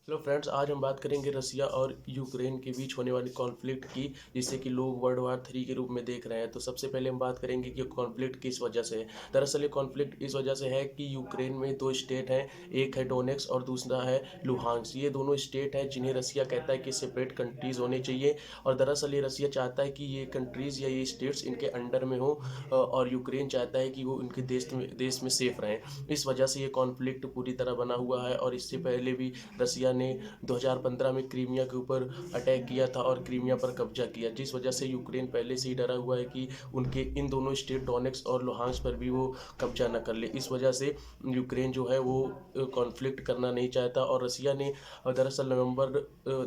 Hello friends, आज हम बात करेंगे रसिया और यूक्रेन के बीच होने वाली कॉन्फ्लिक्ट की, जिससे कि लोग वर्ल्ड वार 3 के रूप में देख रहे हैं। तो सबसे पहले हम बात करेंगे कि कॉन्फ्लिक्ट किस वजह से है। दरअसल ये कॉन्फ्लिक्ट इस वजह से है कि यूक्रेन में दो स्टेट हैं, एक है डोनेक्स और दूसरा है लुहांस। ये दोनों स्टेट हैं जिन्हें रसिया कहता है कि सेपरेट कंट्रीज़ होने चाहिए, और दरअसल ये रसिया चाहता है कि ये कंट्रीज़ या ये स्टेट्स इनके अंडर में हो, और यूक्रेन चाहता है कि वो उनके देश में सेफ रहें। इस वजह से ये कॉन्फ्लिक्ट पूरी तरह बना हुआ है। और इससे पहले भी रसिया ने 2015 में क्रीमिया के ऊपर अटैक किया था और क्रीमिया पर कब्जा किया, जिस वजह से यूक्रेन पहले से ही डरा हुआ है कि उनके इन दोनों स्टेट डोनेक्स और लुहांस पर भी वो कब्जा न कर ले। इस वजह से यूक्रेन जो है वो कॉन्फ्लिक्ट करना नहीं चाहता, और रसिया ने दरअसल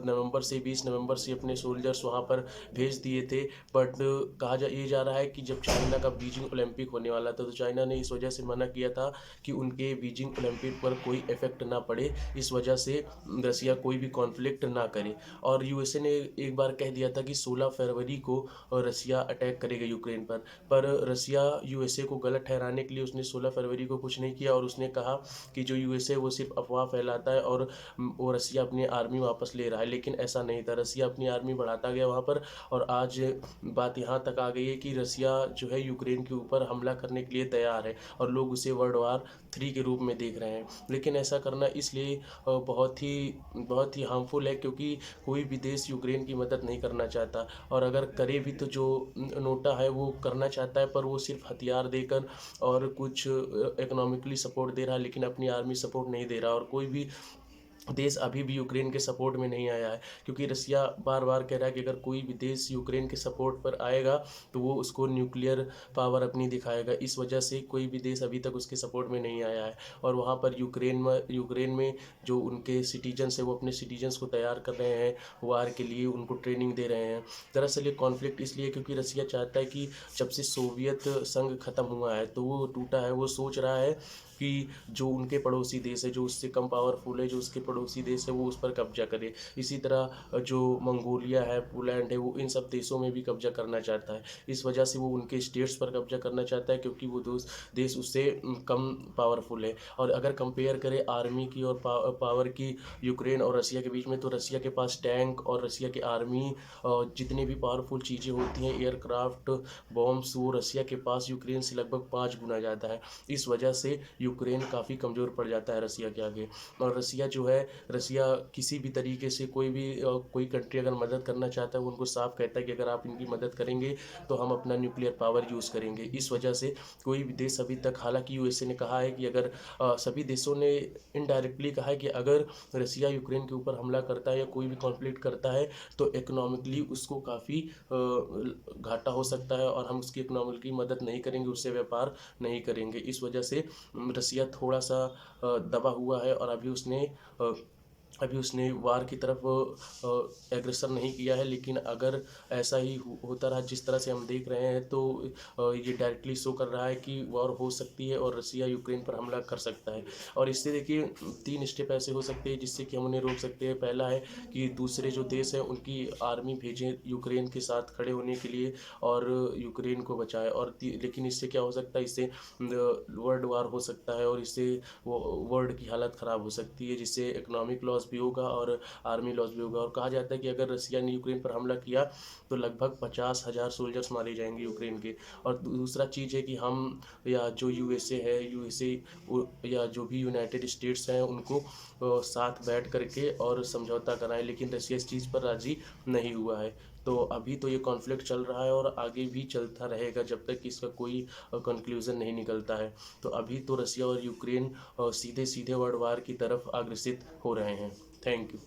नवंबर से 20 नवंबर से अपने सोल्जर्स वहाँ पर भेज दिए थे। बट ये जा रहा है कि जब चाइना का बीजिंग ओलंपिक होने वाला था, तो चाइना ने इस वजह से मना किया था कि उनके बीजिंग ओलंपिक पर कोई इफेक्ट ना पड़े। इस वजह से रसिया कोई भी कॉन्फ्लिक्ट ना करे। और यूएसए ने एक बार कह दिया था कि 16 फरवरी को रसिया अटैक करेगा यूक्रेन पर रसिया यूएसए को गलत ठहराने के लिए उसने 16 फरवरी को कुछ नहीं किया, और उसने कहा कि जो यूएसए वो सिर्फ अफवाह फैलाता है और वो रसिया अपनी आर्मी वापस ले रहा है। लेकिन ऐसा नहीं था, रसिया अपनी आर्मी बढ़ाता गया वहाँ पर, और आज बात यहाँ तक आ गई है कि रसिया जो है यूक्रेन के ऊपर हमला करने के लिए तैयार है, और लोग उसे वर्ल्ड वार 3 के रूप में देख रहे हैं। लेकिन ऐसा करना इसलिए बहुत ही हार्मफुल है, क्योंकि कोई भी देश यूक्रेन की मदद नहीं करना चाहता, और अगर करे भी तो जो नोटा है वो करना चाहता है, पर वो सिर्फ हथियार देकर और कुछ इकोनॉमिकली सपोर्ट दे रहा है, लेकिन अपनी आर्मी सपोर्ट नहीं दे रहा। और कोई भी देश अभी भी यूक्रेन के सपोर्ट में नहीं आया है, क्योंकि रसिया बार बार कह रहा है कि अगर कोई भी देश यूक्रेन के सपोर्ट पर आएगा तो वो उसको न्यूक्लियर पावर अपनी दिखाएगा। इस वजह से कोई भी देश अभी तक उसके सपोर्ट में नहीं आया है, और वहाँ पर यूक्रेन में जो उनके सिटीजन्स हैं वो अपने सिटीजन्स को तैयार कर रहे हैं वार के लिए, उनको ट्रेनिंग दे रहे हैं। दरअसल ये कॉन्फ्लिक्ट इसलिए क्योंकि रसिया चाहता है कि जब से सोवियत संघ खत्म हुआ है तो वो टूटा है, वो सोच रहा है कि जो उनके पड़ोसी देश है, जो उससे कम पावरफुल है, जो उसके पड़ोसी देश है, वो उस पर कब्जा करे। इसी तरह जो मंगोलिया है, पोलैंड है, वो इन सब देशों में भी कब्जा करना चाहता है। इस वजह से वो उनके स्टेट्स पर कब्जा करना चाहता है, क्योंकि वो देश उससे कम पावरफुल है। और अगर कंपेयर करें आर्मी की और पावर की यूक्रेन और रसिया के बीच में, तो रसिया के पास टैंक और रसिया की आर्मी जितने भी पावरफुल चीज़ें होती हैं, एयरक्राफ्ट, बॉम्ब्स, वो रसिया के पास यूक्रेन से लगभग 5 गुना ज़्यादा है। इस वजह से यूक्रेन काफ़ी कमज़ोर पड़ जाता है रसिया के आगे। और रसिया किसी भी तरीके से कोई कंट्री अगर मदद करना चाहता है, वो उनको साफ कहता है कि अगर आप इनकी मदद करेंगे तो हम अपना न्यूक्लियर पावर यूज़ करेंगे। इस वजह से कोई भी देश अभी तक, हालांकि यूएसए ने कहा है कि अगर सभी देशों ने इनडायरेक्टली कहा है कि अगर रसिया यूक्रेन के ऊपर हमला करता है या कोई भी कॉन्फ्लिक्ट करता है तो इकोनॉमिकली उसको काफ़ी घाटा हो सकता है, और हम उसकी इकोनॉमिकली मदद नहीं करेंगे, उससे व्यापार नहीं करेंगे। इस वजह से रसिया थोड़ा सा दबा हुआ है, और अभी उसने वार की तरफ एग्रेसर नहीं किया है। लेकिन अगर ऐसा ही होता रहा जिस तरह से हम देख रहे हैं, तो ये डायरेक्टली शो कर रहा है कि वॉर हो सकती है और रसिया यूक्रेन पर हमला कर सकता है। और इससे देखिए 3 स्टेप ऐसे हो सकते हैं जिससे कि हम उन्हें रोक सकते हैं। पहला है कि दूसरे जो देश हैं उनकी आर्मी भेजें यूक्रेन के साथ खड़े होने के लिए और यूक्रेन को बचाएं। लेकिन इससे क्या हो सकता है, इससे वर्ल्ड वार हो सकता है, और इससे वो वर्ल्ड की हालत ख़राब हो सकती है, जिससे इकोनॉमिक लॉस भी होगा और आर्मी लॉस भी होगा। और कहा जाता है कि अगर रसिया ने यूक्रेन पर हमला किया तो लगभग 50,000 सोल्जर्स मारे जाएंगे यूक्रेन के। और दूसरा चीज़ है कि हम, या जो यूएसए या जो भी यूनाइटेड स्टेट्स हैं, उनको साथ बैठ करके और समझौता कराएं। लेकिन रसिया इस चीज़ पर राज़ी नहीं हुआ है। तो अभी तो ये कॉन्फ्लिक्ट चल रहा है और आगे भी चलता रहेगा जब तक कि इसका कोई कंक्लूज़न नहीं निकलता है। तो अभी तो रसिया और यूक्रेन सीधे सीधे वर्ल्ड वार की तरफ अग्रसित हो रहे हैं। Thank you.